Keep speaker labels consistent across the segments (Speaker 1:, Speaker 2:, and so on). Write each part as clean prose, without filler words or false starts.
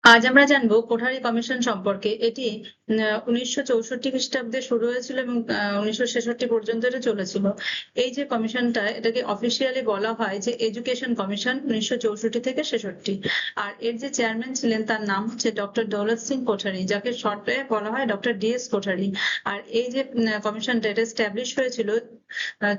Speaker 1: আজ আমরা জানবো কোঠারি কমিশন সম্পর্কে। এটি 1964 খ্রিস্টাব্দে শুরু হয়েছিল এবং 1966 পর্যন্ত এটা চলেছিল। এই যে কমিশনটা, এটাকে অফিসিয়ালি বলা হয় যে এডুকেশন কমিশন 1964 থেকে 66। আর এর যে চেয়ারম্যান ছিলেন তার নাম হচ্ছে ডক্টর দৌলত সিং কোঠারি, যাকে শর্টে বলা হয় ডক্টর ডিএস কোঠারি। আর এই যে কমিশনটা, এটা এস্টাবলিশ হয়েছিল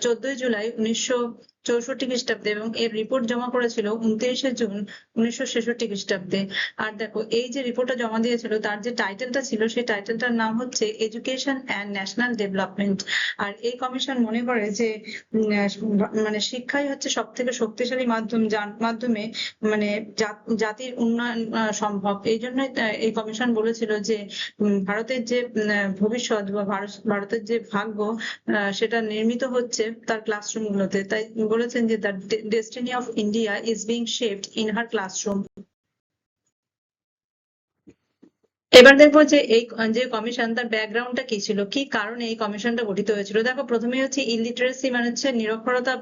Speaker 1: 14 জুলাই 1964 খ্রিস্টাব্দে এবং এর রিপোর্ট জমা করেছিল 29 জুন 1966 খ্রিস্টাব্দে। আর দেখো, এই যে রিপোর্টটা জমা দিয়েছিল তার যে টাইটেলটা ছিল, সেই টাইটেলটার নাম হচ্ছে এডুকেশন অ্যান্ড ন্যাশনাল ডেভেলপমেন্ট। আর এই কমিশন মনে করে যে মানে শিক্ষাই হচ্ছে সব থেকে শক্তিশালী মাধ্যম, যার মাধ্যমে মানে জাতির উন্নয়ন সম্ভব। এই জন্যই এই কমিশন বলেছিল যে ভারতের যে ভবিষ্যৎ বা ভারতের যে ভাগ্য, সেটা নির্মিত হচ্ছে তার ক্লাসরুম গুলোতে। তাই বলেছেন যে the destiny of India is being shaped in her classroom. এবার দেখবো যে এই যে কমিশন, তার ব্যাকগ্রাউন্ডটা কি ছিল, কি কারণে এই কমিশনটা গঠিত হয়েছিল। দেখো, প্রথমে হচ্ছে ইলিটারেসি, মানে হচ্ছে নিরক্ষরতা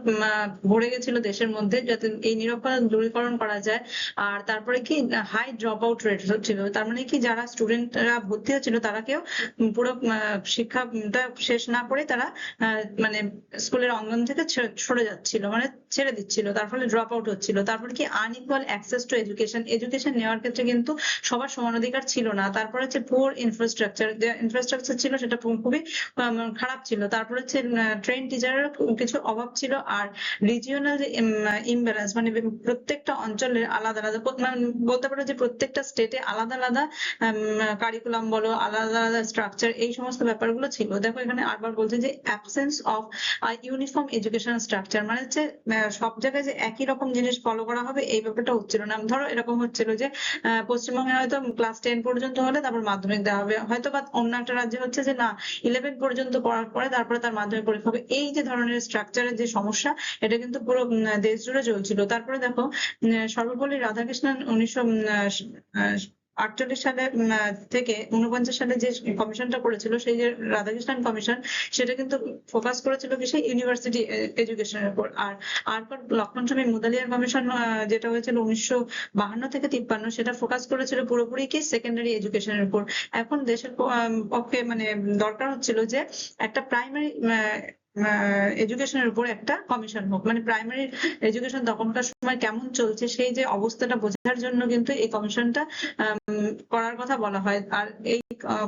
Speaker 1: ভরে গেছিল দেশের মধ্যে, যাতে এই নিরক্ষরতা দূরীকরণ করা যায়। আর তারপরে কি, হাই ড্রপ আউট রেট ছিল। তার মানে কি, যারা স্টুডেন্টরা ভর্তি হচ্ছিল তারা কেউ পুরো শিক্ষাটা শেষ না করে তারা মানে স্কুলের অঙ্গন থেকে সরে যাচ্ছিল, মানে ছেড়ে দিচ্ছিল, তার ফলে ড্রপ আউট হচ্ছিল। তারপরে কি, unequal access to education, education নেওয়ার ক্ষেত্রে কিন্তু সবার সমান অধিকার ছিল না। তারপরে হচ্ছে পুয়ার ইনফ্রাস্ট্রাকচার, যে ইনফ্রাস্ট্রাকচার ছিল সেটা খুবই খারাপ ছিল। তারপরে হচ্ছে ট্রেন টিচারের কিছু অভাব ছিল। আর রিজিওনাল যে ইমব্যালেন্স, মানে প্রত্যেকটা অঞ্চলের আলাদা আলাদা, বলতে পারো যে প্রত্যেকটা স্টেটে আলাদা আলাদা কারিকুলাম বলো, আলাদা আলাদা স্ট্রাকচার, এই সমস্ত ব্যাপারগুলো ছিল। দেখো, এখানে আরবার বলছে যে absence of uniform education structure, মানে হচ্ছে সব জায়গায় যে একই রকম জিনিস ফলো করা হবে এই ব্যাপারটা হচ্ছিল না। ধরো এরকম হচ্ছিল যে পশ্চিমবঙ্গে হয়তো ক্লাস 10 পর্যন্ত হলে তারপর মাধ্যমিক দেওয়া হবে, হয়তো বা অন্য একটা রাজ্যে হচ্ছে যে না, 11 পর্যন্ত পড়ার পরে তারপরে তার মাধ্যমিক পরীক্ষা হবে। এই যে ধরনের স্ট্রাকচারের যে সমস্যা, এটা কিন্তু পুরো দেশ জুড়ে চলছিল। তারপরে দেখো, সর্বপল্লী রাধাকৃষ্ণন 1948 সালে থেকে 49 সালে যে কমিশনটা করেছিল, সেই যে রাধাকৃষ্ণন কমিশন, সেটা কিন্তু ফোকাস করেছিল কিসে, ইউনিভার্সিটি এডুকেশনের উপর। আর আরপর লক্ষ্মণ স্বামী মুদালিয়ার কমিশন, যেটা হয়েছিল 1952 থেকে 53, সেটা ফোকাস করেছিল পুরোপুরি কি, সেকেন্ডারি এডুকেশনের উপর। এখন দেশের পক্ষে মানে দরকার হচ্ছিল যে একটা প্রাইমারি এডুকেশনের উপর একটা কমিশন হোক, মানে প্রাইমারি এডুকেশন তখনকার সময় কেমন চলছে সেই যে অবস্থাটা বোঝার জন্য কিন্তু এই কমিশনটা করার কথা বলা হয়। আর এই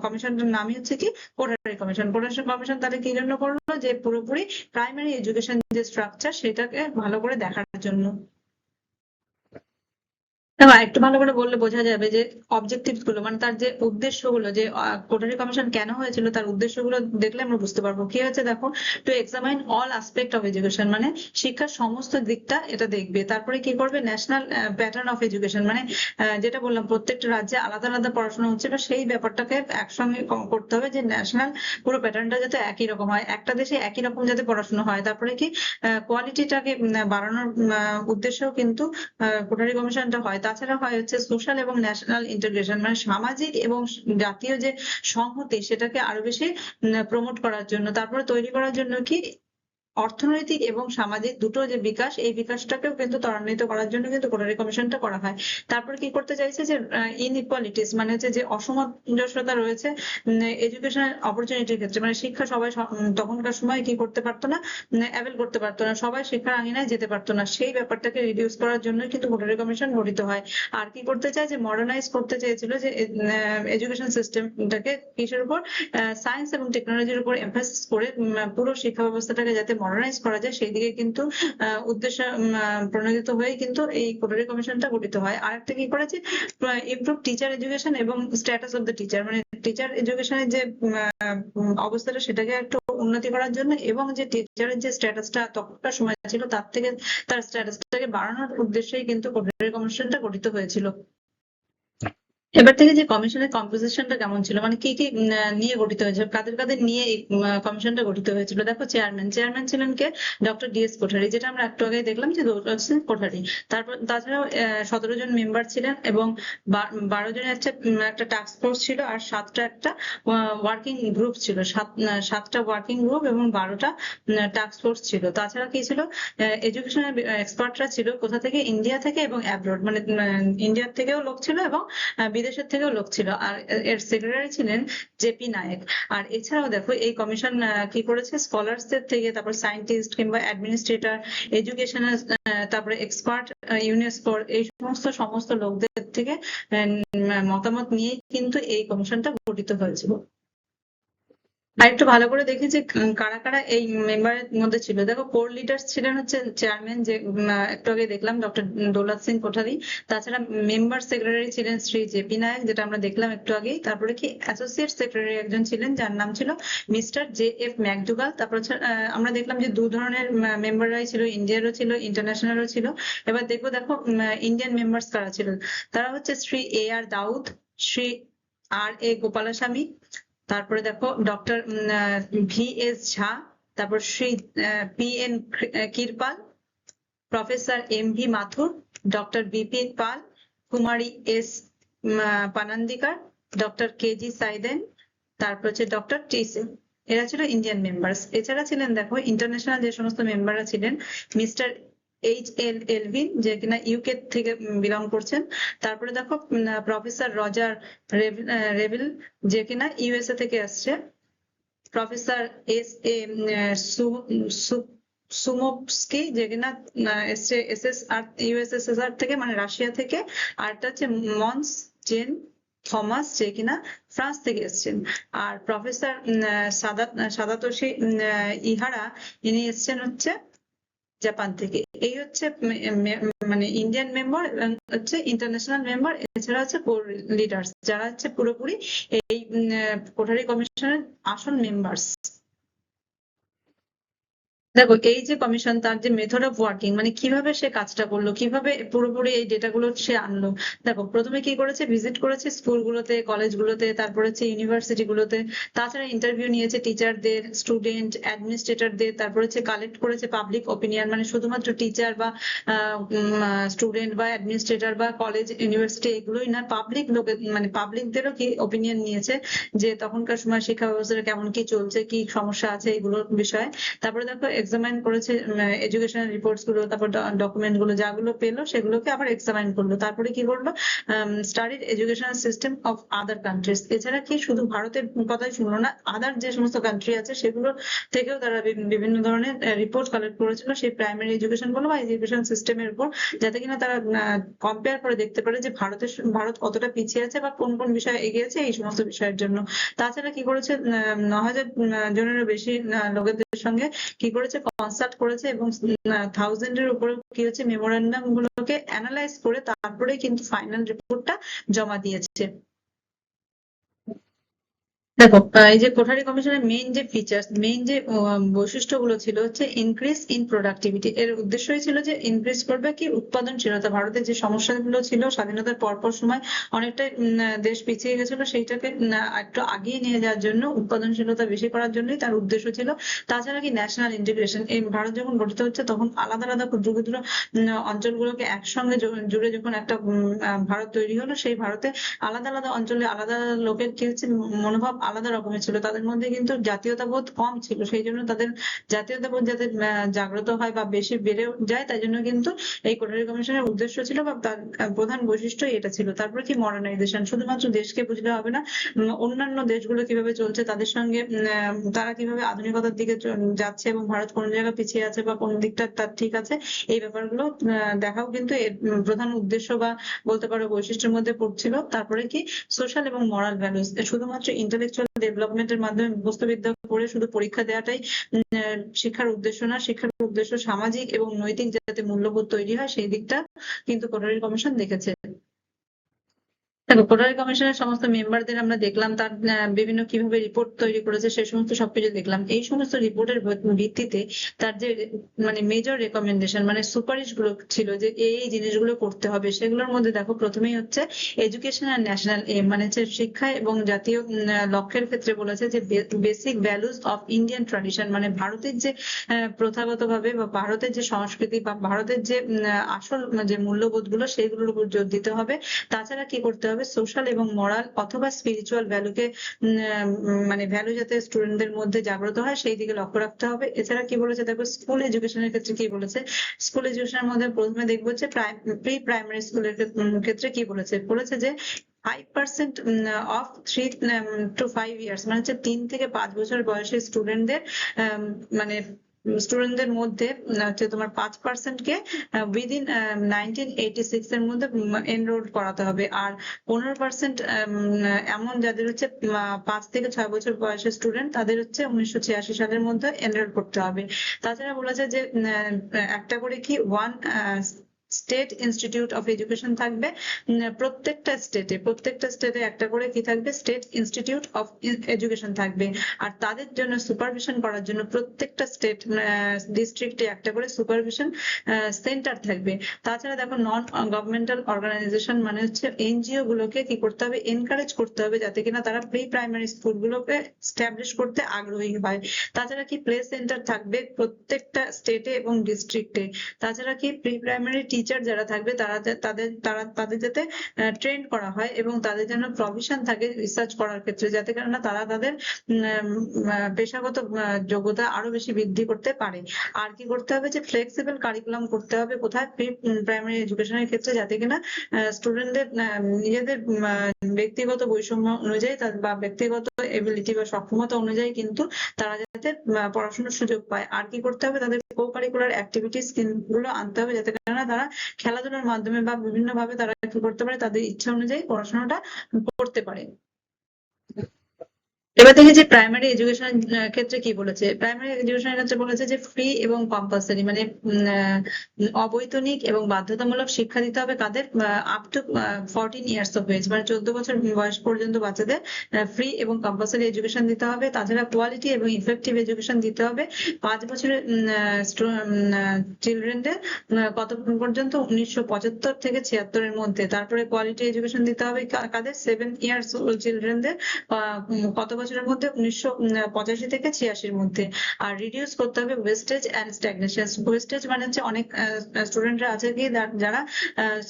Speaker 1: কমিশনটার নামই হচ্ছে কি, কোঠারি কমিশন। কোঠারি কমিশন তাহলে কি জন্য করলো, যে পুরোপুরি প্রাইমারি এডুকেশন যে স্ট্রাকচার সেটাকে ভালো করে দেখার জন্য। দেখো, একটু ভালো করে বললে বোঝা যাবে যে অবজেক্টিভস গুলো, মানে তার যে উদ্দেশ্যগুলো, যে কোটারি কমিশন কেন হয়েছিল, তার উদ্দেশ্যগুলো দেখলে আমরা বুঝতে পারবো কি হয়েছে। দেখো, to examine all aspect of education, মানে শিক্ষার সমস্ত দিকটা এটা দেখবে। তারপরে কি করবে, ন্যাশনাল প্যাটার্ন অফ এডুকেশন, মানে যেটা বললাম প্রত্যেকটা রাজ্যে আলাদা আলাদা পড়াশোনা হচ্ছিল, সেই ব্যাপারটাকে একসঙ্গে করতে হবে, যে ন্যাশনাল পুরো প্যাটার্নটা যাতে একই রকম হয়, একটা দেশে একই রকম যাতে পড়াশোনা হয়। তারপরে কি, কোয়ালিটিটাকে বাড়ানোর উদ্দেশ্যেও কিন্তু কোঠারি কমিশনটা হয়। তাছাড়া হয় হচ্ছে সোশ্যাল এবং ন্যাশনাল ইন্টিগ্রেশন, মানে সামাজিক এবং জাতীয় যে সংহতি, সেটাকে আরো বেশি প্রমোট করার জন্য। তারপরে তৈরি করার জন্য কি, অর্থনৈতিক এবং সামাজিক দুটো যে বিকাশ, এই বিকাশটাকেও কিন্তু ত্বরান্বিত করার জন্য কিন্তু কোটারি কমিশনটা করা হয়। তারপর কি করতে চাইছে, যে ইনইকুয়ালিটিস, মানে হচ্ছে যে অসামঞ্জস্যতা রয়েছে এডুকেশনাল অপরচুনিটির ক্ষেত্রে, মানে শিক্ষা সবাই তখনকার সময় কি করতে পারতো না, অ্যাভেল করতে পারতো না, সবাই শিক্ষার আঙিনায় যেতে পারতো না, সেই ব্যাপারটাকে রিডিউস করার জন্য কিন্তু কোটারি কমিশন গঠিত হয়। আর কি করতে চায়, যে মডার্নাইজ করতে চেয়েছিল যে এডুকেশন সিস্টেমটাকে, কিসের উপর, সায়েন্স এবং টেকনোলজির উপর এমফাসিস করে পুরো শিক্ষা ব্যবস্থাটাকে যাতে মডার্নাইজ করা যায়, সেই দিকে কিন্তু উদ্দেশ্য প্রণোদিত হয়ে কিন্তু এই কোটারি কমিশনটা গঠিত হয়। আর একটা কি করেছে, ইমপ্রুভ টিচার এডুকেশন এবং স্ট্যাটাস অফ দ্য টিচার, মানে টিচার এডুকেশনের যে অবস্থাটা, সেটাকে একটু উন্নতি করার জন্য, এবং যে টিচারের যে স্ট্যাটাসটা তখনকার সময় ছিল তার থেকে তার স্ট্যাটাসটাকে বাড়ানোর উদ্দেশ্যেই কিন্তু কোটারি কমিশনটা গঠিত হয়েছিল। এবার থেকে যে কমিশনের কম্পোজিশনটা কেমন ছিল, মানে কি কি নিয়ে গঠিত হয়েছিল, কাদের কাদের নিয়ে এই কমিশনটা গঠিত হয়েছিল। দেখো, চেয়ারম্যান ছিলেন কে, ডক্টর ডিএস কোঠারি, যেটা আমরা একটু আগে দেখলাম যে দৌলত সিং কোঠারি। তারপর তাছাড়াও 17 জন মেম্বার ছিলেন, এবং 12 জনের একটা টাস্ক ফোর্স ছিল, আর 7টা একটা ওয়ার্কিং গ্রুপ ছিল। 7টা ওয়ার্কিং গ্রুপ এবং 12টা টাস্ক ফোর্স ছিল। তাছাড়া কি ছিল, এডুকেশনের এক্সপার্টরা ছিল কোথা থেকে, ইন্ডিয়া থেকে এবং অ্যাব্রড, মানে ইন্ডিয়ার থেকেও লোক ছিল এবং বিদেশ বিদেশের থেকেও লোক ছিল, আর এর সেক্রেটারি ছিলেন জেপি নায়েক। আর এছাড়াও দেখো এই কমিশন কি করেছে, স্কলারসদের থেকে, তারপর সায়েন্টিস্ট কিংবা অ্যাডমিনিস্ট্রেটর, এডুকেশনাল, তারপরে এক্সপার্ট, ইউনেস্কো, এই সমস্ত লোকদের থেকে মতামত নিয়ে কিন্তু এই কমিশনটা গঠিত হয়েছিল। আর একটু ভালো করে দেখি যে কারা কারা এই মেম্বারের মধ্যে ছিল। দেখো কোর লিডার্স ছিলেন হচ্ছে চেয়ারম্যান, যে একটু আগে দেখলাম ডক্টর দৌলত সিং কোঠারি। তাছাড়া মেম্বার সেক্রেটারি ছিলেন শ্রী জেপি নায়ক, যেটা আমরা দেখলাম একটু আগেই। তারপরে কি অ্যাসোসিয়েট সেক্রেটারি একজন ছিলেন যার নাম ছিল মিস্টার জে এফ ম্যাকডুগাল। তারপর আমরা দেখলাম যে দু ধরনের মেম্বাররাই ছিল, ইন্ডিয়ারও ছিল, ইন্টারন্যাশনালও ছিল। এবার দেখো ইন্ডিয়ান মেম্বার্স কারা ছিল। তারা হচ্ছে শ্রী এ আর দাউদ, শ্রী আর এ গোপালাস্বামী, তারপরে দেখো ডক্টর ভি এস ঝা, তারপর Shri P N Kirpal, professor M V Mathur, doctor B P Pal, কুমারী S Panandikar, doctor K G Saiyidain, তারপর হচ্ছে ডক্টর টি সিং। এরা ছিল ইন্ডিয়ান মেম্বার্স। এছাড়া ছিলেন দেখো ইন্টারন্যাশনাল যে সমস্ত মেম্বাররা ছিলেন, মিস্টার এইচ এল এলভিন, যে কিনা ইউকে থেকে বিলং করছেন। তারপরে দেখো প্রফেসর রজার রেভিল, যে কিনা ইউএসএ থেকে আসছে। প্রফেসর এস এ সুমোভস্কি, যে কিনা এসছে ইউএসএসআর থেকে, মানে রাশিয়া থেকে। আর একটা হচ্ছে মন্স জেন থমাস, যে কিনা ফ্রান্স থেকে এসছেন। আর প্রফেসর সাদাতোশি ইহারা, ইনি এসছেন হচ্ছে জাপান থেকে। এই হচ্ছে মানে ইন্ডিয়ান মেম্বার, হচ্ছে ইন্টারন্যাশনাল মেম্বার। এছাড়া হচ্ছে কোর লিডার্স, যারা হচ্ছে পুরোপুরি এই কোঠারি কমিশনের আসল মেম্বার্স। দেখো এই যে কমিশন, তার যে মেথড অফ ওয়ার্কিং, মানে কিভাবে সে কাজটা করলো, কিভাবে পুরোপুরি এই ডেটাগুলো সে আনলো। দেখো প্রথমে কি করেছে, ভিজিট করেছে স্কুলগুলোতে, কলেজগুলোতে, তারপরে হচ্ছে ইউনিভার্সিটি গুলোতে। তাছাড়া ইন্টারভিউ নিয়েছে টিচারদের, স্টুডেন্ট, অ্যাডমিনিস্ট্রেটরদের। তারপরে হচ্ছে কালেক্ট করেছে পাবলিক ওপিনিয়ন, মানে শুধুমাত্র টিচার বা স্টুডেন্ট বা অ্যাডমিনিস্ট্রেটর বা কলেজ ইউনিভার্সিটি এগুলোই না, পাবলিক লোকের, মানে পাবলিকদেরও কি ওপিনিয়ন নিয়েছে যে তখনকার সময় শিক্ষা ব্যবস্থাটা কেমন কি চলছে, কি সমস্যা আছে এগুলোর বিষয়ে। তারপরে দেখো এক্সামাইন করেছে এডুকেশনাল রিপোর্টস গুলো, তারপর ডকুমেন্ট গুলো যাগুলো পেলো সেগুলোকে আবার এক্সামাইন করলো। তারপরে কি করলো, studied educational system of other countries. এছাড়া কি শুধু ভারতের কথাই শুনলো না, আদার যে সমস্ত কান্ট্রি আছে সেগুলো থেকেও তারা বিভিন্ন ধরনের রিপোর্ট কালেক্ট করেছিল সেই প্রাইমারি এডুকেশন বলো বা এডুকেশন সিস্টেমের উপর, যাতে কিনা তারা কম্পেয়ার করে দেখতে পারে যে ভারত কতটা পিছিয়ে আছে বা কোন কোন বিষয়ে এগিয়ে আছে, এই সমস্ত বিষয়ের জন্য। তাছাড়া কি করেছে, 9,000 জনেরও বেশি লোকেদের সঙ্গে কি করেছে, কনসাল্ট করেছে, এবং 1000 এর উপরে কি হচ্ছে মেমোরান্ডাম গুলোকে অ্যানালাইজ করে তারপরে কিন্তু ফাইনাল রিপোর্টটা জমা দিয়েছে। দেখো এই যে কোঠারি কমিশনের মেইন যে ফিচার্স, মেইন যে বৈশিষ্ট্যগুলো ছিল হচ্ছে ইনক্রিজ ইন প্রোডাক্টিভিটি। এর উদ্দেশ্যই ছিল যে ইনক্রিজ করবে কি উৎপাদনশীলতা। ভারতের যে সমস্যাগুলো ছিল স্বাধীনতার পরপর সময় অনেকটাই দেশ পিছিয়ে গেছিল, সেইটাকে একটু আগিয়ে নিয়ে যাওয়ার জন্য, উৎপাদনশীলতা বেশি করার জন্যই তার উদ্দেশ্য ছিল। তাছাড়া কি ন্যাশনাল ইন্টিগ্রেশন, এই ভারত যখন গঠিত হচ্ছে তখন আলাদা আলাদা ক্ষুদ্র ক্ষুদ্র অঞ্চলগুলোকে একসঙ্গে জুড়ে যখন একটা ভারত তৈরি হলো, সেই ভারতে আলাদা আলাদা অঞ্চলে আলাদা লোকের কি হচ্ছে মনোভাব আলাদা রকমের ছিল, তাদের মধ্যে কিন্তু জাতীয়তাবোধ কম ছিল। সেই জন্য তাদের জাতীয়তাবোধ যাতে জাগ্রত হয় বা বেশি বেড়ে যায়, তাই জন্য কিন্তু এই কোঠারি কমিশনের উদ্দেশ্য ছিল বা তার প্রধান বৈশিষ্ট্য এটা ছিল। তারপরে কি মডার্নাইজেশন, শুধুমাত্র দেশকে বুঝলে হবে না, অন্যান্য দেশগুলো কিভাবে চলছে তাদের সঙ্গে তারা কিভাবে আধুনিকতার দিকে যাচ্ছে এবং ভারত কোন জায়গায় পিছিয়ে আছে বা কোন দিকটা তার ঠিক আছে, এই ব্যাপারগুলো দেখাও কিন্তু এর প্রধান উদ্দেশ্য বা বলতে পারো বৈশিষ্ট্যের মধ্যে পড়ছিল। তারপরে কি সোশ্যাল এবং মরাল ভ্যালুস, শুধুমাত্র ইন্টেলেকচুয়াল ডেভেলপমেন্টের মাধ্যমে মুখস্থ বিদ্যা পড়ে শুধু পরীক্ষা দেওয়াটাই শিক্ষার উদ্দেশ্য না, শিক্ষার উদ্দেশ্য সামাজিক এবং নৈতিক যাতে মূল্যবোধ তৈরি হয় সেই দিকটা কিন্তু কোঠারি কমিশন দেখেছে। দেখো কোঠারি কমিশনের সমস্ত মেম্বারদের আমরা দেখলাম, তার বিভিন্ন কিভাবে রিপোর্ট তৈরি করেছে সেই সমস্ত সবকিছু দেখলাম। এই সমস্ত রিপোর্টের ভিত্তিতে তার যে মানে মেজর রেকমেন্ডেশন, মানে সুপারিশ গুলো ছিল যে এই জিনিসগুলো করতে হবে, সেগুলোর মধ্যে দেখো প্রথমেই হচ্ছে এডুকেশন আর ন্যাশনাল এম, মানে হচ্ছে শিক্ষা এবং জাতীয় লক্ষ্যের ক্ষেত্রে বলেছে যে basic values of Indian tradition, মানে ভারতের যে প্রথাগত ভাবে বা ভারতের যে সংস্কৃতি বা ভারতের যে আসল যে মূল্যবোধ গুলো সেগুলোর উপর জোর দিতে হবে। তাছাড়া কি করতে হবে, সোশ্যাল এবং মরাল অথবা স্পিরিচুয়াল ভ্যালুকে মানে ভ্যালু যাতে স্টুডেন্টদের মধ্যে জাগ্রত হয় সেই দিকে লক্ষ্য রাখতে হবে। এছাড়া কি বলেছে দেখো স্কুল এডুকেশনের ক্ষেত্রে কি বলেছে, স্কুল এডুকেশনের মধ্যে প্রথমে দেখবো যে প্রি প্রাইমারি স্কুলের ক্ষেত্রে কি বলেছে যে 5% of 3 to 5 years, মানে হচ্ছে 3 থেকে 5 বছর বয়সী স্টুডেন্টদের মানে স্টুডেন্টদের মধ্যে হচ্ছে তোমার 5% কে উইদিন 1986 এর মধ্যে এনরোল করাতে হবে। আর 15% এমন যাদের হচ্ছে 5 থেকে 6 বছর বয়সের স্টুডেন্ট, তাদের হচ্ছে 1986 সালের মধ্যে এনরোল করতে হবে। তাছাড়া বলেছে যে একটা করে কি one state institute of education থাকবে, প্রত্যেকটা স্টেটে একটা করে কি থাকবে, স্টেট ইনস্টিটিউট অফ এডুকেশন থাকবে। আর তাদের জন্য সুপারভিশন করার জন্য প্রত্যেকটা স্টেট ডিস্ট্রিক্টে একটা করে সুপারভিশন সেন্টার থাকবে। তাছাড়া দেখো নন গভর্নমেন্টাল অর্গানাইজেশন মানে হচ্ছে এনজিও গুলোকে কি করতে হবে, এনকারেজ করতে হবে যাতে কিনা তারা প্রি প্রাইমারি স্কুলগুলোকে স্টাবলিশ করতে আগ্রহী হয়। তাছাড়া কি প্লে সেন্টার থাকবে প্রত্যেকটা স্টেটে এবং ডিস্ট্রিক্টে। তাছাড়া কি প্রি প্রাইমারি টিচার যারা থাকবে তাদের যাতে ট্রেন করা হয় এবং তাদের জন্য প্রভিশন থাকে রিসার্চ করার ক্ষেত্রে, যাতে কেননা তারা তাদের পেশাগত যোগ্যতা আরো বেশি বৃদ্ধি করতে পারে। আর কি করতে হবে, যে ফ্লেক্সিবল কারিকুলাম করতে হবে কোথায়, প্রি প্রাইমারি এডুকেশনের ক্ষেত্রে, যাতে কিনা স্টুডেন্টদের নিজেদের ব্যক্তিগত বৈষম্য অনুযায়ী বা ব্যক্তিগত এবিলিটি বা সক্ষমতা অনুযায়ী কিন্তু তারা যাতে পড়াশোনার সুযোগ পায়। আর কি করতে হবে, তাদের কো কারিকুলার অ্যাক্টিভিটিস গুলো আনতে হবে, যাতে কেননা তারা খেলাধুলার মাধ্যমে বা বিভিন্ন ভাবে তারা কি করতে পারে, তাদের ইচ্ছা অনুযায়ী পড়াশোনাটা করতে পারে। এবার দেখি যে প্রাইমারি এডুকেশন ক্ষেত্রে কি বলেছে। প্রাইমারি এডুকেশনের ক্ষেত্রে বলেছে যে ফ্রি এবং কম্পালসারি, মানে অবৈতনিক এবং বাধ্যতামূলক শিক্ষা দিতে হবে কাদের, up to 14 years of age, মানে 14 বছর বয়স পর্যন্ত বাচ্চাদের ফ্রি এবং কম্পালসারি এডুকেশন দিতে হবে। তাছাড়া কোয়ালিটি এবং ইফেক্টিভ এডুকেশন দিতে হবে 5 বছরের চিলড্রেনদের কত পর্যন্ত, 1975 থেকে 76 এর মধ্যে। তারপরে কোয়ালিটি এডুকেশন দিতে হবে কাদের, 7 ইয়ার্স ওল্ড চিলড্রেনদের কত বছরের মধ্যে, 1985 থেকে 86 এর মধ্যে। আর রিডিউস করতে হবে ওয়েস্টেজ এন্ড স্ট্যাগনেশন। ওয়েস্টেজ মানে হচ্ছে অনেক স্টুডেন্টরা আছে কি যারা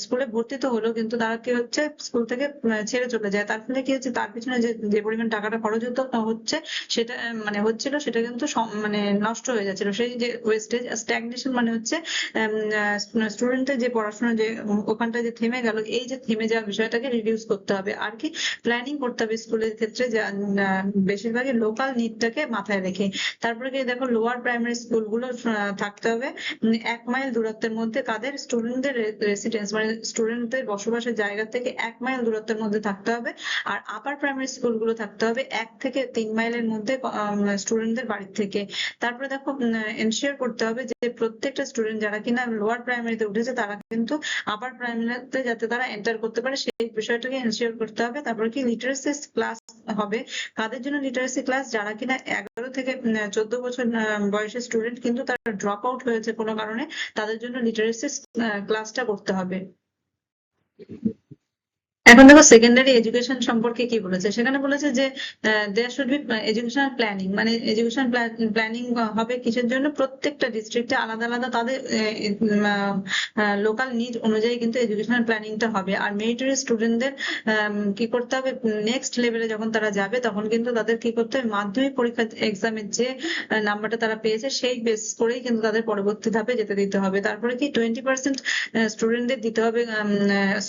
Speaker 1: স্কুলে ভর্তি তো হলো কিন্তু তারা কি হচ্ছে স্কুল থেকে ছেড়ে চলে যায়, তার ফলে কি হচ্ছে তার পিছনে যে পরিমাণ টাকাটা খরচ হচ্ছে সেটা মানে হচ্ছিল সেটা কিন্তু মানে নষ্ট হয়ে যাচ্ছিল, সেই যে ওয়েস্টেজ। স্ট্যাগনেশন মানে হচ্ছে স্টুডেন্টের যে পড়াশোনা যে ওখানটা যে থেমে গেল, এই যে থেমে যাওয়া বিষয়টাকে রিডিউস করতে হবে। আর কি প্ল্যানিং করতে হবে স্কুলের ক্ষেত্রে, যে বেশিরভাগই লোকাল নিডটাকে মাথায় রেখে। তারপরে কি দেখো লোয়ার প্রাইমারি স্কুলগুলো থাকতে হবে 1 মাইল দূরত্বের মধ্যে, কাদের, স্টুডেন্টদের রেসিডেন্স মানে স্টুডেন্টদের বসবাসের জায়গা থেকে 1 মাইল দূরত্বের মধ্যে থাকতে হবে। আর আপার প্রাইমারি স্কুলগুলো থাকতে হবে 1 থেকে 3 মাইলের মধ্যে স্টুডেন্টদের বাড়ি থেকে। তারপরে দেখো এনশিওর করতে হবে যে প্রত্যেকটা স্টুডেন্ট যারা কিনা লোয়ার প্রাইমারিতে উঠেছে তারা কিন্তু আপার প্রাইমারিতে যাতে তারা এন্টার করতে পারে সেই বিষয়টাকে এনশিওর করতে হবে। তারপরে কি লিটারেসি ক্লাস হবে কাদের জন্য, লিটারেসি ক্লাস যারা কিনা 11 থেকে 14 বছর বয়সের স্টুডেন্ট কিন্তু তারা ড্রপ আউট হয়েছে কোনো কারণে, তাদের জন্য লিটারেসি ক্লাসটা করতে হবে। এখন দেখো সেকেন্ডারি এডুকেশন সম্পর্কে কি বলেছে। সেখানে বলেছে যে there should be educational planning, মানে এডুকেশন প্ল্যানিং হবে কিসের জন্য, প্রত্যেকটা ডিস্ট্রিক্টে আলাদা আলাদা তাদের লোকাল নিড অনুযায়ী কিন্তু এডুকেশনাল প্ল্যানিংটা হবে। আর মেরিটরি স্টুডেন্টদের কি করতে হবে, নেক্সট লেভেলে যখন তারা যাবে তখন কিন্তু তাদের কি করতে হবে, মাধ্যমিক পরীক্ষা এক্সামের যে নাম্বারটা তারা পেয়েছে সেই বেস করেই কিন্তু তাদের পরবর্তী ধাপে যেতে দিতে হবে। তারপরে কি 20% স্টুডেন্টদের দিতে হবে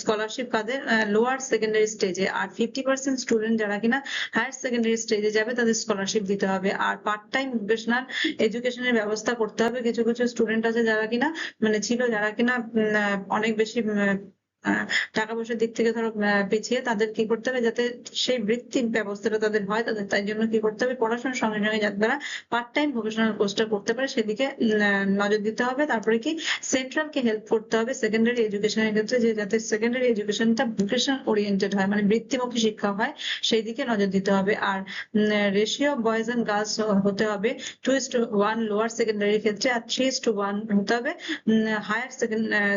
Speaker 1: স্কলারশিপ, কাদের, লোয়ার সেকেন্ডারি স্টেজে। আর 50% স্টুডেন্ট যারা কিনা হায়ার সেকেন্ডারি স্টেজে যাবে তাদের স্কলারশিপ দিতে হবে। আর পার্ট টাইম ভোকেশনাল এডুকেশনের ব্যবস্থা করতে হবে। কিছু কিছু স্টুডেন্ট আছে যারা কিনা মানে ছিল যারা কিনা অনেক বেশি টাকা পয়সার দিক থেকে ধরো পিছিয়ে, তাদের কি করতে হবে যাতে সেই বৃত্তির ব্যবস্থাটা তাদের হয়, তাদের তাই জন্য কি করতে হবে, পড়াশোনার সঙ্গে সঙ্গে যাতে তারা পার্ট টাইম ভোকেশনাল কোর্সটা করতে পারে সেদিকে নজর দিতে হবে। তারপরে কি সেন্ট্রালকে হেল্প করতে হবে সেকেন্ডারি এডুকেশনের ক্ষেত্রে, যে যাতে সেকেন্ডারি এডুকেশনটা ভোকেশনাল ওরিয়েন্টেড হয়, মানে বৃত্তিমুখী শিক্ষা হয়, সেই দিকে নজর দিতে হবে। আর ratio of boys and girls হতে হবে 2:1 লোয়ার সেকেন্ডারির ক্ষেত্রে, আর 3:1 হতে হবে হায়ার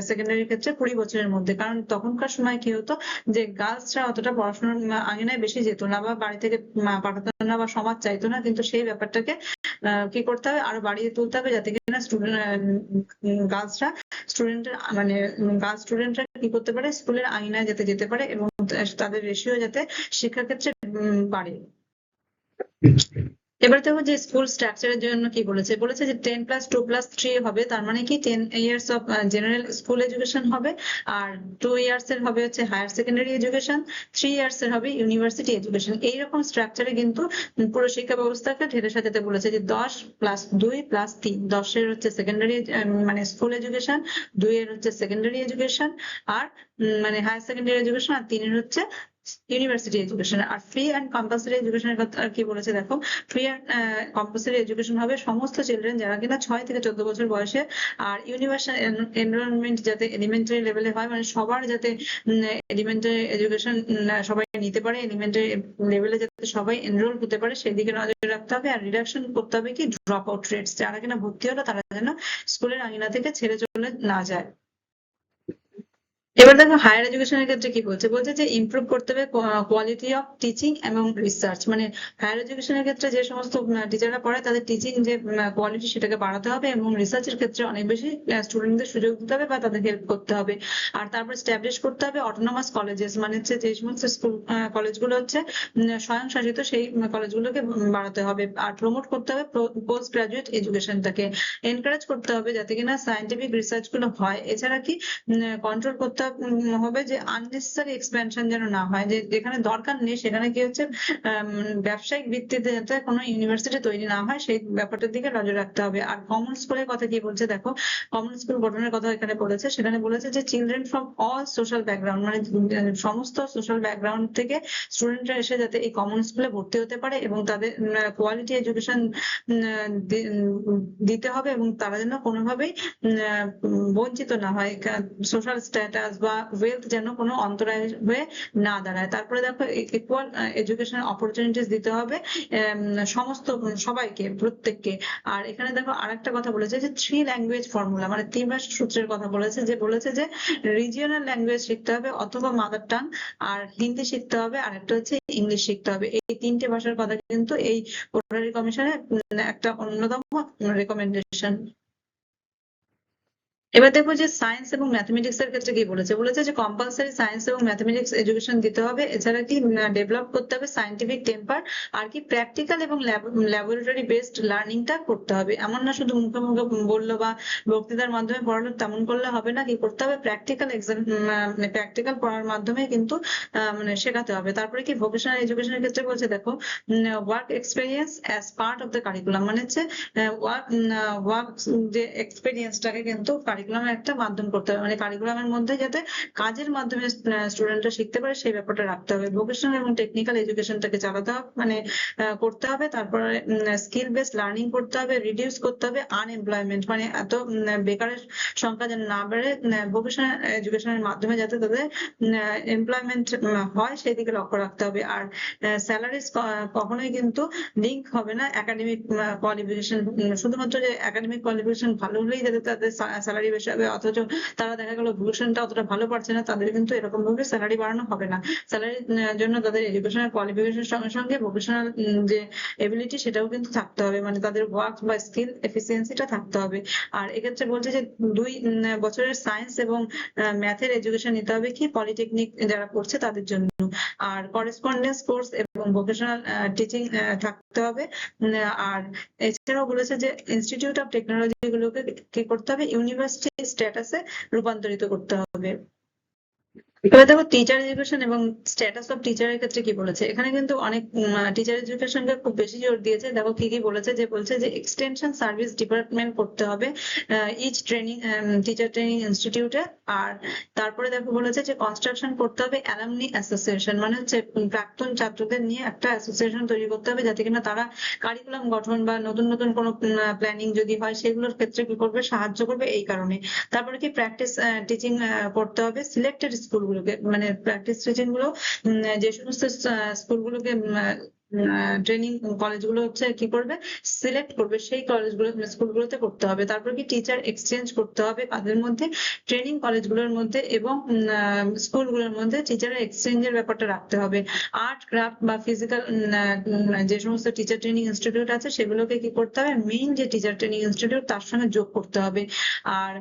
Speaker 1: সেকেন্ডারির ক্ষেত্রে 20 বছরের মধ্যে। কারণ তখনকার সময় কি হতো যে গার্লসরা অতটা পড়াশোনার আঙিনায় বেশি যেত না বা বাড়ি থেকে পাঠাতো না বা সমাজ চাইতো না, কিন্তু সেই ব্যাপারটাকে কি করতে হবে, আরো বাড়িয়ে তুলতে হবে যাতে কিনা গার্লসরা মানে গার্লস স্টুডেন্টরা কি করতে পারে, স্কুলের আঙিনায় যেতে পারে এবং তাদের রেশিও যাতে শিক্ষাক্ষেত্রে বাড়ে। এবার দেখো যে স্কুল স্ট্রাকচারের জন্য কি বলেছে, বলেছে যে 10+2+3 হবে, তার মানে কি 10 years of general school education হবে, আর 2 ইয়ার্স এর হবে হচ্ছে হায়ার সেকেন্ডারি এডুকেশন, 3 ইয়ার্স এর হবে ইউনিভার্সিটি এডুকেশন। এইরকম স্ট্রাকচারে কিন্তু পুরো শিক্ষা ব্যবস্থাকে ঢেলে সাজাতে বলেছে, যে 10+2+3, 10-এর হচ্ছে সেকেন্ডারি মানে স্কুল এডুকেশন, 2 এর হচ্ছে সেকেন্ডারি এডুকেশন আর মানে হায়ার সেকেন্ডারি এডুকেশন, আর 3 এর হচ্ছে ইউনিভার্সিটি এডুকেশন। আর ফ্রি অ্যান্ড কম্পালসারি এডুকেশনের কথা আর কি বলেছে দেখো, ফ্রি অ্যান্ড কম্পালসারি এডুকেশন হবে সমস্ত চিলড্রেন যারা কিনা 6 থেকে 14 বছর বয়সে। আর ইউনিভার্সাল এনরোলমেন্ট যাতে এলিমেন্টারি লেভেলে হয়, মানে সবার যাতে এলিমেন্টারি এডুকেশন সবাই নিতে পারে, এলিমেন্টারি লেভেলে যাতে সবাই এনরোল হতে পারে সেই দিকে নজর রাখতে হবে। আর রিডাকশন করতে হবে কি ড্রপ আউট রেটস, যারা কিনা ভর্তি হলো তারা যেন স্কুলের আঙিনা থেকে ছেড়ে চলে না যায়। এবার দেখো হায়ার এডুকেশনের ক্ষেত্রে কি বলছে, বলছে যে ইমপ্রুভ করতে হবে কোয়ালিটি অফ টিচিং এবং রিসার্চ। মানে হায়ার এডুকেশনের ক্ষেত্রে যে সমস্ত টিচাররা পড়ায় তাদের টিচিং যে কোয়ালিটি সেটাকে বাড়াতে হবে, এবং রিসার্চের ক্ষেত্রে অনেক বেশি স্টুডেন্টদের সুযোগ দিতে হবে বা তাদের হেল্প করতে হবে। আর তারপর স্ট্যাবলিশ করতে হবে অটোনমাস কলেজেস, মানে হচ্ছে যে সমস্ত স্কুল কলেজগুলো হচ্ছে স্বয়ংশাসিত, সেই কলেজগুলোকে বাড়াতে হবে। আর প্রমোট করতে হবে পোস্ট গ্রাজুয়েট এডুকেশনটাকে, এনকারেজ করতে হবে যাতে কিনা সায়েন্টিফিক রিসার্চ গুলো হয়। এছাড়া কি কন্ট্রোল করতে হবে যে আননেসেসারি এক্সপেনশন যেন না হয়, যে যেখানে দরকার নেই সেখানে কি হচ্ছে ব্যবসায়িক ভিত্তিতে যাতে কোনো ইউনিভার্সিটি তৈরি না হয় সেই ব্যাপারটার দিকে নজর রাখতে হবে। আর কমন স্কুলের কথা কি বলছে দেখো, কমন স্কুল গঠনের কথা এখানে বলেছে, সেখানে বলেছে যে children from all social background, মানে সমস্ত সোশ্যাল ব্যাকগ্রাউন্ড থেকে স্টুডেন্টরা এসে যাতে এই কমন স্কুলে ভর্তি হতে পারে এবং তাদের কোয়ালিটি এডুকেশন দিতে হবে, এবং তারা যেন কোনোভাবেই বঞ্চিত না হয়, সোশ্যাল স্ট্যাটাস বা ওয়েলথ যেন কোনো অন্তরায় হয়ে না দাঁড়ায়। তারপরে দেখো ইকুয়াল এডুকেশনাল অপরচুনিটিস দিতে হবে সমস্ত সবাইকে, প্রত্যেককে। আর এখানে দেখো আরেকটা কথা বলেছে যে 3 ল্যাঙ্গুয়েজ ফর্মুলা, মানে ত্রিভাষা সূত্রের কথা বলেছে, যে বলেছে যে রিজিওনাল ল্যাঙ্গুয়েজ শিখতে হবে অথবা মাদার টাং, আর হিন্দি শিখতে হবে, আর একটা হচ্ছে ইংলিশ শিখতে হবে। এই 3টে ভাষার কথা কিন্তু এই কোটারি কমিশনের একটা অন্যতম রেকমেন্ডেশন। এবার দেখবো যে সায়েন্স এবং ম্যাথমেটিক্স এর ক্ষেত্রে কি বলেছে, বলেছে যে কম্পালসারি সায়েন্স এবং ম্যাথমেটিক্স এডুকেশন দিতে হবে। এছাড়া কি ডেভেলপ করতে হবে সায়েন্টিফিক টেম্পার, আর কি প্র্যাকটিক্যাল এবং ল্যাবরেটরি বেসড লার্নিংটা করতে হবে। এমন না শুধু মুখে মুখে বললো বা বক্তৃতার মাধ্যমে পড়ালো, তেমন করলে হবে না, কি করতে হবে প্র্যাকটিক্যাল এক্সাম, মানে প্র্যাকটিক্যাল পড়ার মাধ্যমে কিন্তু মানে শেখাতে হবে। তারপরে কি ভোকেশনাল এডুকেশনের ক্ষেত্রে বলছে দেখো, work experience as part of the curriculum, মানে হচ্ছে ওয়ার্ক যে এক্সপেরিয়েন্সটাকে কিন্তু কারিকুলামের একটা মাধ্যম করতে হবে, মানে কারিকুলামের মধ্যে যাতে কাজের মাধ্যমে স্টুডেন্টরা শিখতে পারে সেই ব্যাপারটা রাখতে হবে। ভোকেশনাল এবং টেকনিক্যাল এডুকেশনটাকে চালাতে হবে, মানে করতে হবে। তারপরে স্কিল বেসড লার্নিং করতে হবে, রিডিউস করতে হবে আনএমপ্লয়মেন্ট, মানে এত বেকারের সংখ্যা যেন না বেড়ে, ভোকেশনাল এডুকেশনের মাধ্যমে যাতে তাদের এমপ্লয়মেন্ট হয় সেই দিকে লক্ষ্য রাখতে হবে। আর স্যালারিজ কখনোই কিন্তু লিঙ্ক হবে না একাডেমিক কোয়ালিফিকেশন, শুধুমাত্র যে একাডেমিক কোয়ালিফিকেশন ভালো হলেই যাতে তাদের স্যালারি বেশি হবে, অথচ তারা দেখা গেল ভূষণটা অতটা ভালো পারছে না, তাদের কিন্তু এরকম ভাবে স্যালারি বাড়ানো হবে না। স্যালারির জন্য তাদের এডুকেশনাল কোয়ালিফিকেশনের সঙ্গে সঙ্গে ভোকেশনাল যে এবিলিটি সেটাও কিন্তু থাকতে হবে, মানে তাদের ওয়ার্ক বা স্কিল এফিসিয়েন্সিটা থাকতে হবে। আর এক্ষেত্রে বলছে যে 2 বছরের সায়েন্স এবং ম্যাথের এডুকেশন নিতে হবে কি পলিটেকনিক যারা পড়ছে তাদের জন্য। আর করেসপন্ডেন্স কোর্স এবং ভোকেশনাল টিচিং থাকতে হবে। আর এছাড়াও বলেছে যে ইনস্টিটিউট অফ টেকনোলজি গুলোকে কি করতে হবে ইউনিভার্সিটি স্ট্যাটাসে রূপান্তরিত করতে হবে। এবার দেখো টিচার এডুকেশন এবং স্ট্যাটাস অফ টিচারের ক্ষেত্রে কি বলেছে, এখানে কিন্তু অনেক টিচার এডুকেশনকে খুব বেশি জোর দিয়েছে। দেখো কি কি বলেছে, যে বলছে যে এক্সটেনশন সার্ভিস ডিপার্টমেন্ট করতে হবে ইচ ট্রেনিং টিচার ট্রেনিং ইনস্টিটিউটে। আর তারপরে দেখো বলেছে যে কনস্ট্রাকশন করতে হবে অ্যালামনি অ্যাসোসিয়েশন, মানে হচ্ছে প্রাক্তন ছাত্রদের নিয়ে একটা অ্যাসোসিয়েশন তৈরি করতে হবে, যাতে কিনা তারা কারিকুলাম গঠন বা নতুন নতুন কোনো প্ল্যানিং যদি হয় সেগুলোর ক্ষেত্রে কি করবে সাহায্য করবে এই কারণে। তারপরে কি প্র্যাকটিস টিচিং করতে হবে সিলেক্টেড স্কুলগুলোকে, মানে প্র্যাকটিস টিচিং গুলো যে সমস্ত স্কুলগুলোকে ট্রেনিং কলেজগুলো হচ্ছে কি করবে সিলেক্ট করবে সেই কলেজগুলো স্কুলগুলোতে করতে হবে। তারপর কি টিচার এক্সচেঞ্জ করতে হবে তাদের মধ্যে, ট্রেনিং কলেজগুলোর মধ্যে এবং স্কুলগুলোর মধ্যে টিচার এক্সচেঞ্জের ব্যাপারটা রাখতে হবে। আর্ট ক্রাফট বা ফিজিক্যাল যে সমস্ত টিচার ট্রেনিং ইনস্টিটিউট আছে সেগুলোকে কি করতে হবে মেইন যে টিচার ট্রেনিং ইনস্টিটিউট তার সঙ্গে যোগ করতে হবে। আর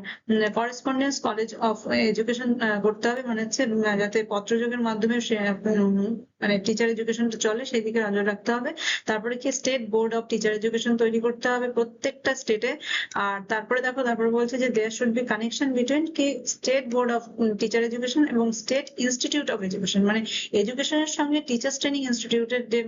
Speaker 1: করেসপন্ডেন্স কলেজ অফ এডুকেশন করতে হবে, মানে হচ্ছে যাতে পত্রযোগের মাধ্যমে মানে টিচার এডুকেশনটা চলে সেই দিকে নজর রাখতে হবে। তারপরে কি state board of teacher education তৈরি করতে হবে প্রত্যেকটা স্টেটে। আর তারপরে দেখো, তারপরে বলছে যে there should be connection between কি state board of teacher education এবং স্টেট ইনস্টিটিউট অফ এডুকেশন, মানে এডুকেশনের সঙ্গে টিচার্স ট্রেনিং ইনস্টিটিউটের যে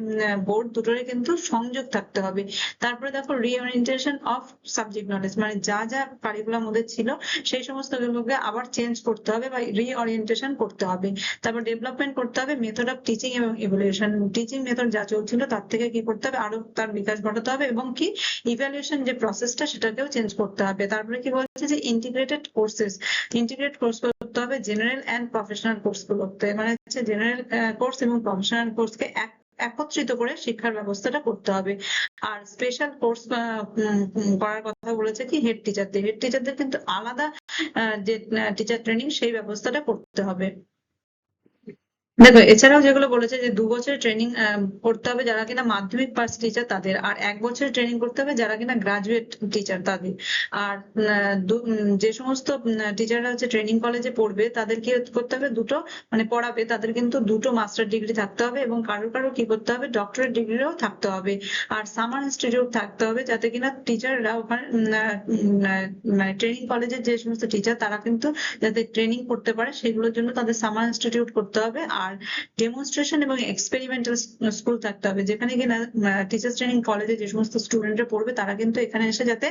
Speaker 1: বোর্ড দুটোরে কিন্তু সংযোগ থাকতে হবে। তারপরে দেখো রিওরিয়েন্টেশন অফ সাবজেক্ট নলেজ, মানে যা যা কারিকুলাম ওদের ছিল সেই সমস্ত গুলোকে আবার চেঞ্জ করতে হবে বা রিওরিয়েন্টেশন করতে হবে। তারপর ডেভেলপমেন্ট করতে হবে মেথড অফ টিচিং এবং ইভ্যালুয়েশন, টিচিং মেথড যা চলছিল তার থেকে কি করতে হবে, আরো তার বিকাশ ঘটাতে হবে, এবং কি ইভ্যালুয়েশন যে প্রসেসটা সেটাকেও চেঞ্জ করতে হবে। তারপরে কি বলছে যে ইন্টিগ্রেটেড কোর্সেস, ইন্টিগ্রেট কোর্স করতে হবে জেনারেল অ্যান্ড প্রফেশনাল কোর্স গুলোতে, মানে হচ্ছে জেনারেল কোর্স এবং প্রফেশনাল কোর্সকে একত্রিত করে শিক্ষার ব্যবস্থাটা করতে হবে। আর স্পেশাল কোর্স করার কথা বলেছে কি হেড টিচারদের, হেড টিচারদের কিন্তু আলাদা যে টিচার ট্রেনিং সেই ব্যবস্থাটা করতে হবে। দেখো এছাড়াও যেগুলো বলেছে যে 2 বছরের ট্রেনিং করতে হবে যারা কিনা মাধ্যমিক পাস টিচার তাদের, আর 1 বছরের ট্রেনিং করতে হবে যারা কিনা গ্রাজুয়েট টিচার তাদের। আর যে সমস্ত টিচাররা হচ্ছে ট্রেনিং কলেজে পড়বে তাদের কি করতে হবে, দুটো মানে পড়াবে তাদের কিন্তু দুটো মাস্টার ডিগ্রি থাকতে হবে, এবং কারোর কারোর কি করতে হবে ডক্টরেট ডিগ্রিও থাকতে হবে। আর সামার ইনস্টিটিউট থাকতে হবে যাতে কিনা টিচাররা ওখানে মানে ট্রেনিং কলেজের যে সমস্ত টিচার তারা কিন্তু যাতে ট্রেনিং করতে পারে সেগুলোর জন্য তাদের সামার ইনস্টিটিউট করতে হবে। আর ডেমনস্ট্রেশন এবং এক্সপেরিমেন্টাল স্কুল থাকতে হবে যেখানে কিনা টিচার্স ট্রেনিং কলেজে যে সমস্ত স্টুডেন্টরা পড়বে তারা কিন্তু এখানে এসে যাতে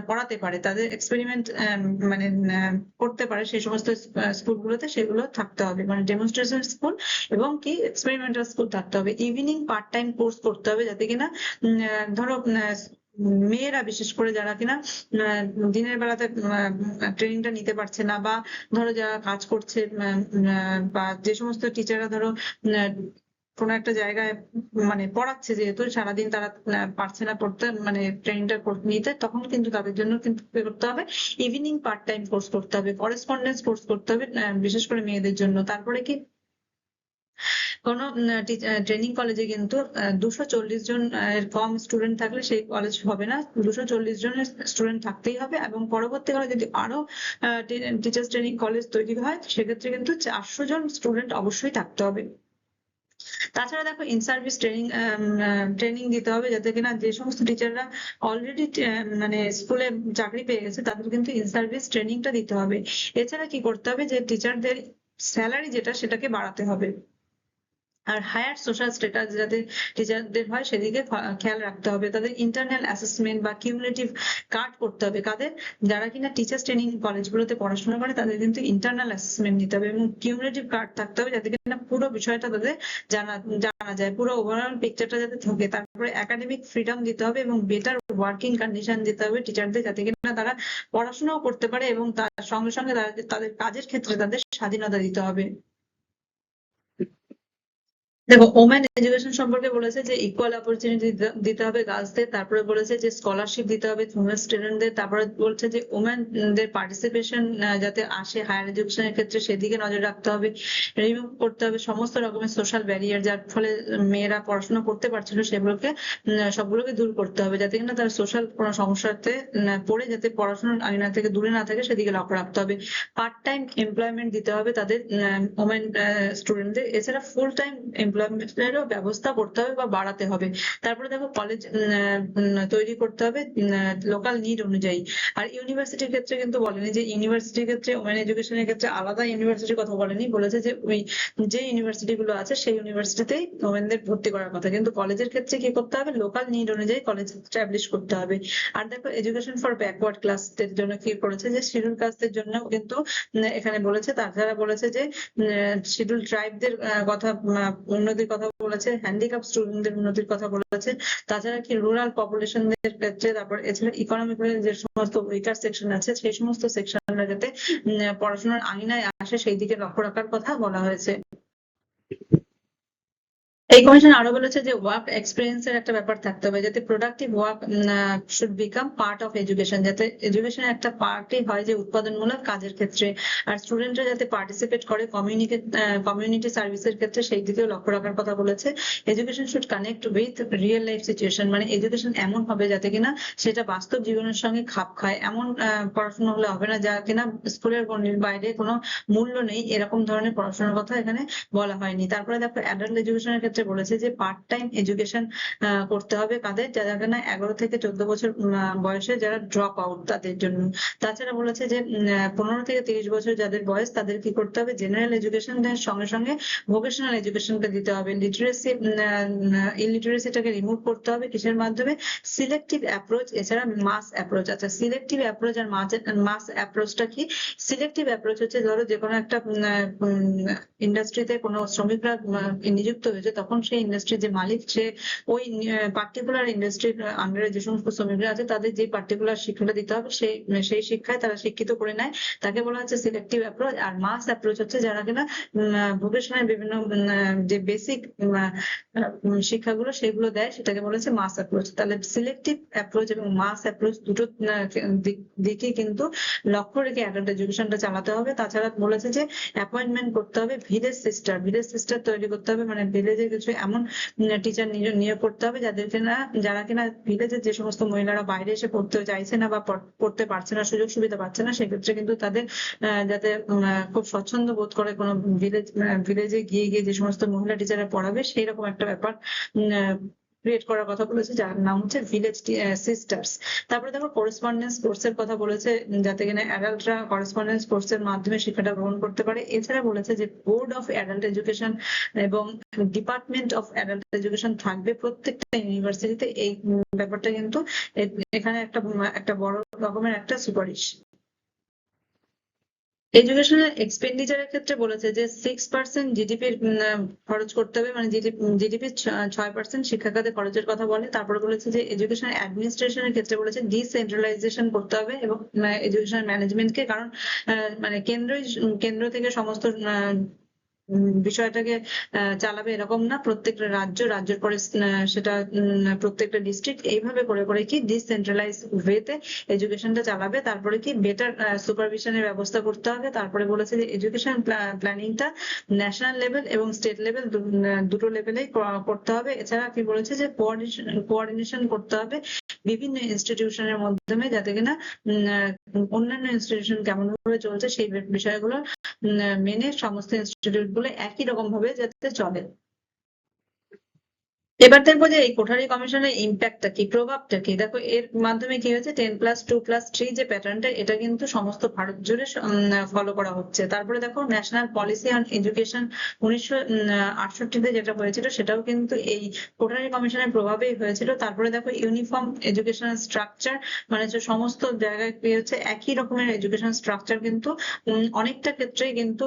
Speaker 1: পড়াতে পারে, তাদের এক্সপেরিমেন্ট মানে করতে পারে সেই সমস্ত স্কুলগুলোতে, সেগুলো থাকতে হবে, মানে ডেমনস্ট্রেশন স্কুল এবং কি এক্সপেরিমেন্টাল স্কুল থাকতে হবে। ইভিনিং পার্ট টাইম কোর্স করতে হবে যাতে কিনা ধরো মেয়েরা বিশেষ করে যারা কিনা দিনের বেলাতে ট্রেনিংটা নিতে পারছে না, বা ধরো যারা কাজ করছে বা যে সমস্ত টিচাররা ধরো কোনো একটা জায়গায় মানে পড়াচ্ছে যেহেতু সারাদিন তারা পারছে না পড়তে মানে ট্রেনিংটা নিতে, তখন কিন্তু তাদের জন্য কিন্তু কি করতে হবে, ইভিনিং পার্ট টাইম কোর্স করতে হবে, করেসপন্ডেন্স কোর্স করতে হবে বিশেষ করে মেয়েদের জন্য। তারপরে কি কোনো ট্রেনিং কলেজে কিন্তু 240 জন এর কম স্টুডেন্ট থাকলে সেই কলেজ হবে না, 240 জনের স্টুডেন্ট থাকতেই হবে। এবং পরবর্তীকালে যদি আরো টিচার্স ট্রেনিং কলেজ তৈরি হয় সেক্ষেত্রে কিন্তু 400 জন স্টুডেন্ট অবশ্যই থাকতে হবে। তাছাড়া দেখো ইন সার্ভিস ট্রেনিং ট্রেনিং দিতে হবে যাতে কিনা যে সমস্ত টিচাররা অলরেডি মানে স্কুলে চাকরি পেয়ে গেছে তাদের কিন্তু ইন সার্ভিস ট্রেনিংটা দিতে হবে। এছাড়া কি করতে হবে যে টিচারদের স্যালারি যেটা সেটাকে বাড়াতে হবে। আর হায়ার সোশ্যাল স্ট্যাটাস যাতে টিচারদের হয় সেদিকে খেয়াল রাখতে হবে। তাদের ইন্টারনাল অ্যাসেসমেন্ট বা কিউমুলেটিভ কার্ড করতে হবে কাদের, যারা কিনা টিচার্স ট্রেনিং কলেজগুলোতে পড়াশোনা করে তাদের কিন্তু ইন্টারনাল অ্যাসেসমেন্ট নিতে হবে, এবং কিউমুলেটিভ কার্ড থাকতে হবে যাতে কিনা পুরো বিষয়টা তাদের জানা জানা যায়, পুরো ওভারঅল পিকচারটা যাতে থাকে। তারপরে একাডেমিক ফ্রিডম দিতে হবে এবং বেটার ওয়ার্কিং কন্ডিশন দিতে হবে টিচারদের যাতে কিনা তারা পড়াশোনাও করতে পারে, এবং তার সঙ্গে সঙ্গে তাদের কাজের ক্ষেত্রে তাদের স্বাধীনতা দিতে হবে। দেখো ওমেন এডুকেশন সম্পর্কে বলেছে যে ইকুয়াল অপরচুনিটি দিতে হবে গার্লসদের, তারপরে বলেছে যে স্কলারশিপ দিতে হবে ফিমেল স্টুডেন্টদের, তারপরে বলছে যে ওমেনদের পার্টিসিপেশন যাতে আসে হায়ার এডুকেশনের ক্ষেত্রে সেদিকে নজর রাখতে হবে। রিমুভ করতে হবে সমস্ত রকমের সোশ্যাল ব্যারিয়ার যার ফলে মেয়েরা পড়াশোনা করতে পারছিল সেগুলোকে সবগুলোকে দূর করতে হবে যাতে কিনা তারা সোশ্যাল কোনো সমস্যাতে পড়ে যাতে পড়াশোনার আয়না থেকে দূরে না থাকে সেদিকে লক্ষ্য রাখতে হবে। পার্ট টাইম এমপ্লয়মেন্ট দিতে হবে তাদের ওমেন স্টুডেন্টদের। এছাড়া ফুল টাইম এমপ্লয়মেন্টেরও ব্যবস্থা করতে হবে বা বাড়াতে হবে। তারপরে দেখো কলেজ তৈরি করতে হবে লোকাল নিড অনুযায়ী। আর ইউনিভার্সিটির ক্ষেত্রে কিন্তু বলেনি যে ইউনিভার্সিটির ক্ষেত্রে ওমেন এডুকেশনের ক্ষেত্রে আলাদা ইউনিভার্সিটির কথা বলেনি, বলেছে যে ওই যে ইউনিভার্সিটি গুলো আছে সেই ইউনিভার্সিটিতেই ওমেনদের ভর্তি করার কথা, কিন্তু কলেজের ক্ষেত্রে কি করতে হবে লোকাল নিড অনুযায়ী কলেজ এস্টাবলিশ করতে হবে। আর দেখো এডুকেশন ফর ব্যাকওয়ার্ড ক্লাসদের জন্য কি করেছে যে শিডিউল কাস্টদের জন্য কিন্তু এখানে বলেছে। তাছাড়া বলেছে যে শিডিউল ট্রাইবদের কথা উন্নতির কথা বলেছে, হ্যান্ডিক্যাপ স্টুডেন্টদের উন্নতির কথা বলেছে। তাছাড়া কি রুরাল পপুলেশনদের ক্ষেত্রে, তারপর এছাড়া ইকোনমিক্যালি যে সমস্ত উইকার সেকশন আছে সেই সমস্ত সেকশনরা যাতে পড়াশোনার আঙিনায় আসে সেই দিকে লক্ষ্য রাখার কথা বলা হয়েছে। এই কমিশন আরো বলেছে যে ওয়ার্ক এক্সপিরিয়েন্স এর একটা ব্যাপার থাকতে হবে, যাতে productive work should become part of education, যাতে এডুকেশনের একটা পার্টই হয় যে উৎপাদনমূলক কাজের ক্ষেত্রে, আর স্টুডেন্টরা যাতে পার্টিসিপেট করে কমিউনিটি সার্ভিসের ক্ষেত্রে সেই দিকেও লক্ষ্য রাখার কথা বলেছে। Education should connect with real life situation, মানে এডুকেশন এমন হবে যাতে কিনা সেটা বাস্তব জীবনের সঙ্গে খাপ খায়, এমন পড়াশোনা হলে হবে না যা কিনা স্কুলের বাইরে কোনো মূল্য নেই, এরকম ধরনের পড়াশোনার কথা এখানে বলা হয়নি। তারপরে দেখো অ্যাডাল্ট এডুকেশনের ক্ষেত্রে বলেছে যে পার্ট টাইম এডুকেশন করতে হবে কাদের, যারা কিনা 11 থেকে 14 বছর বয়সে যারা ড্রপ আউট তাদের জন্য। তাছাড়া বলেছে যে 15 থেকে 30 বছর যাদের বয়স তাদের কি করতে হবে, জেনারেল এডুকেশনের সঙ্গে সঙ্গে ভোকেশনাল এডুকেশনকে দিতে হবে। লিটারেসি ইলিটারেসিটাকে রিমুভ করতে হবে কিসের মাধ্যমে, সিলেক্টিভ অ্যাপ্রোচ এছাড়া মাস অ্যাপ্রোচ। আচ্ছা, সিলেক্টিভ অ্যাপ্রোচ আর মাস অ্যাপ্রোচটা কি? সিলেক্টিভ অ্যাপ্রোচ হচ্ছে ধরো যে কোনো একটা ইন্ডাস্ট্রিতে কোনো শ্রমিকরা নিযুক্ত হয়েছে, তখন সেই ইন্ডাস্ট্রির যে মালিক সে ওই পার্টিকুলার ইন্ডাস্ট্রির আন্ডারে যে সমস্ত শ্রমিকরা আছে তাদের যে পার্টিকুলার শিক্ষাটা দিতে হবে সেই শিক্ষায় তারা শিক্ষিত করে নেয়, তাকে বলা হচ্ছে সিলেক্টিভ অ্যাপ্রোচ। আর মাস অ্যাপ্রোচ হচ্ছে যারা কিনা ভোকেশনাল বিভিন্ন যে বেসিক শিক্ষাগুলো সেগুলো দেয়, সেটাকে বলেছে মাস অ্যাপ্রোচ। তাহলে সিলেক্টিভ অ্যাপ্রোচ এবং মাস অ্যাপ্রোচ দুটো দিকে কিন্তু লক্ষ্য রেখে অ্যাডাল্ট এডুকেশনটা চালাতে হবে। তাছাড়া বলেছে যে অ্যাপয়েন্টমেন্ট করতে হবে ভিলেজ সিস্টার তৈরি করতে হবে, মানে ভিলেজে কিছু এমন টিচার নিয়োগ করতে হবে যারা কিনা ভিলেজের যে সমস্ত মহিলারা বাইরে এসে পড়তে চাইছে না বা পড়তে পারছে না, সুযোগ সুবিধা পাচ্ছে না, সেক্ষেত্রে কিন্তু তাদের যাতে খুব স্বচ্ছন্দ বোধ করে কোনো ভিলেজে গিয়ে যে সমস্ত মহিলা টিচাররা পড়াবে সেই রকম একটা ব্যাপার ক্রিয়েট করার কথা বলেছে, যার নাম হচ্ছে ভিলেজ সিস্টার্স। তারপরে দেখো করেসপন্ডেন্স কোর্সের কথা বলেছে, যাতে কিনা অ্যাডাল্টরা করেসপন্ডেন্স কোর্সের মাধ্যমে শিক্ষাটা গ্রহণ করতে পারে। এছাড়া বলেছে যে বোর্ড অফ অ্যাডাল্ট এডুকেশন এবং ডিপার্টমেন্ট অফ অ্যাডাল্ট এডুকেশন থাকবে প্রত্যেকটা ইউনিভার্সিটিতে। এই ব্যাপারটা কিন্তু এখানে একটা বড় রকমের একটা সুপারিশ। এডুকেশনাল এক্সপেন্ডিচারের ক্ষেত্রে বলেছে যে 6% জিডিপি খরচ করতে হবে, মানে জিডিপি 6% শিক্ষা খাতে খরচের কথা বলে। তারপরে বলেছে যে এডুকেশন অ্যাডমিনিস্ট্রেশনের ক্ষেত্রে বলেছে ডিসেন্ট্রালাইজেশন করতে হবে এবং এডুকেশন ম্যানেজমেন্টকে, কারণ মানে কেন্দ্র থেকে সমস্ত বিষয়টাকে চালাবে এরকম না, প্রত্যেকটা রাজ্যের পরে সেটা প্রত্যেকটা ডিস্ট্রিক্ট এইভাবে করে কি ডিসেন্ট্রালাইজ ওয়েতে এডুকেশনটা চালাবে। তারপরে কি বেটার সুপারভিশনের ব্যবস্থা করতে হবে। তারপরে বলেছে যে এডুকেশন প্ল্যানিংটা ন্যাশনাল লেভেল এবং স্টেট লেভেল দুটো লেভেলেই করতে হবে। এছাড়া কি বলেছে যে কোঅর্ডিনেশন করতে হবে বিভিন্ন ইনস্টিটিউশনের মাধ্যমে, যাতে কিনা অন্যান্য ইনস্টিটিউশন কেমন ভাবে চলছে সেই বিষয়গুলো মেনে সমস্ত ইনস্টিটিউট গুলো একই রকম ভাবে যাতে চলে। এবার দেখবো যে এই কোঠারি কমিশনের ইম্প্যাক্টটা কি, প্রভাবটা কি। দেখো এর মাধ্যমে কি হয়েছে, 10+2+3 যে প্যাটার্নটা এটা কিন্তু সমস্ত ভারত জুড়ে ফলো করা হচ্ছে। তারপরে দেখো ন্যাশনাল পলিসি অন এডুকেশন 1968 যেটা হয়েছিল সেটাও কিন্তু এই কোঠারি কমিশনের প্রভাবেই হয়েছিল। তারপরে দেখো ইউনিফর্ম এডুকেশনাল স্ট্রাকচার, মানে যে সমস্ত জায়গায় কি হচ্ছে একই রকমের এডুকেশন স্ট্রাকচার কিন্তু অনেকটা ক্ষেত্রেই কিন্তু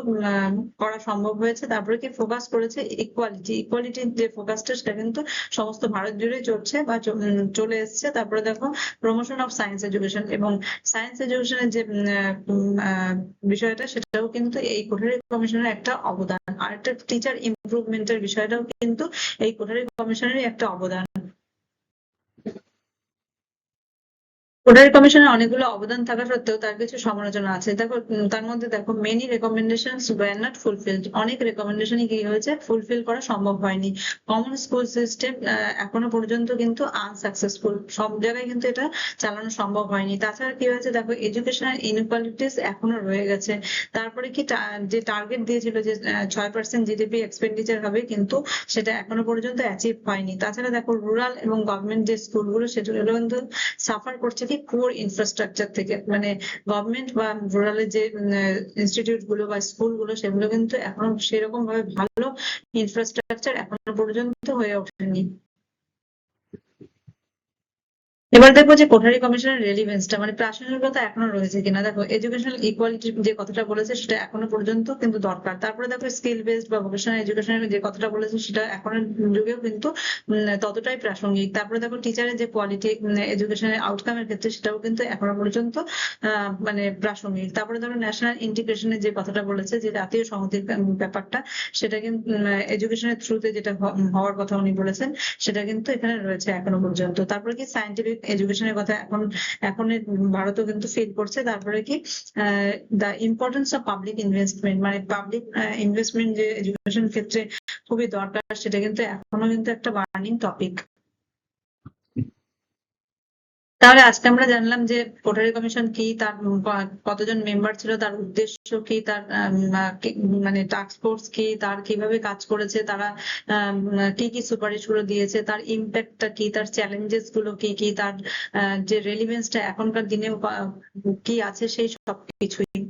Speaker 1: করা সম্ভব হয়েছে। তারপরে কি ফোকাস করেছে ইকুয়ালিটির যে ফোকাসটা সেটা কিন্তু সমস্ত ভারত জুড়ে চলছে বা চলে এসছে। তারপরে দেখো প্রমোশন অফ সায়েন্স এডুকেশন এবং সায়েন্স এডুকেশনের যে বিষয়টা সেটাও কিন্তু এই কোঠারি কমিশনের একটা অবদান। আর একটা টিচার ইমপ্রুভমেন্টের বিষয়টাও কিন্তু এই কোঠারি কমিশনেরই একটা অবদান। কোঠারি কমিশনের অনেকগুলো অবদান থাকা সত্ত্বেও তার কিছু সমালোচনা আছে। দেখো তার মধ্যে দেখো many recommendations wire not fulfilled, অনেক রেকমেন্ডেশনই কি হয়েছে ফুলফিল করা সম্ভব হয়নি। কমন স্কুল সিস্টেম এখনো পর্যন্ত কিন্তু আনসাকসেসফুল, সব জায়গায় কিন্তু এটা চালানো সম্ভব হয়নি। তাছাড়া কি হয়েছে দেখো এডুকেশনাল ইনইকুয়ালিটিস এখনো রয়ে গেছে। তারপরে কি যে টার্গেট দিয়েছিল যে 6% জিডিপি এক্সপেন্ডিচার হবে, কিন্তু সেটা এখনো পর্যন্ত অ্যাচিভ হয়নি। তাছাড়া দেখো রুরাল এবং গভর্নমেন্ট যে স্কুলগুলো সেগুলো কিন্তু সাফার করছে কি পুয়ার ইনফ্রাস্ট্রাকচার থেকে, মানে গভর্নমেন্ট বা রুরালের যে ইনস্টিটিউট গুলো বা স্কুল গুলো সেগুলো কিন্তু এখনো সেরকম ভাবে ভালো ইনফ্রাস্ট্রাকচার এখনো পর্যন্ত হয়ে ওঠেনি। এবার দেখবো যে কোঠারি কমিশনের রেলিভেন্সটা মানে প্রাসঙ্গিকতা এখনো রয়েছে কিনা। দেখো এডুকেশনাল ইকুয়ালিটি যে কথাটা বলেছে সেটা এখনো পর্যন্ত কিন্তু দরকার। তারপরে দেখো স্কিল বেসড বা ভোকেশনাল এডুকেশনের যে কথাটা বলেছে সেটা এখনের যুগেও কিন্তু ততটাই প্রাসঙ্গিক। তারপরে দেখো টিচারের যে কোয়ালিটি এডুকেশনের আউটকামের ক্ষেত্রে সেটাও কিন্তু এখনো পর্যন্ত মানে প্রাসঙ্গিক। তারপরে ধরো ন্যাশনাল ইন্টিগ্রেশনের যে কথাটা বলেছে যে জাতীয় সংহতির ব্যাপারটা, সেটা কিন্তু এডুকেশনের থ্রুতে যেটা হওয়ার কথা উনি বলেছেন সেটা কিন্তু এখানে রয়েছে এখনো পর্যন্ত। তারপরে কি সায়েন্টিফিক এডুকেশনের কথা এখন ভারতও কিন্তু ফিল করছে। তারপরে কি the importance of public investment মানে পাবলিক ইনভেস্টমেন্ট যে এডুকেশন ক্ষেত্রে খুবই দরকার, সেটা কিন্তু এখনো কিন্তু একটা বার্নিং টপিক। তাহলে আজকে আমরা জানলাম যে কোঠারি কমিশন কি, তার কতজন মেম্বার ছিল, তার উদ্দেশ্য কি, তার মানে টাস্ক ফোর্স কি, তার কিভাবে কাজ করেছে, তারা কি কি সুপারিশ গুলো দিয়েছে, তার ইম্প্যাক্টটা কি, তার চ্যালেঞ্জেস গুলো কি কি, তার যে রেলিভেন্সটা এখনকার দিনেও কি আছে, সেই সবকিছুই।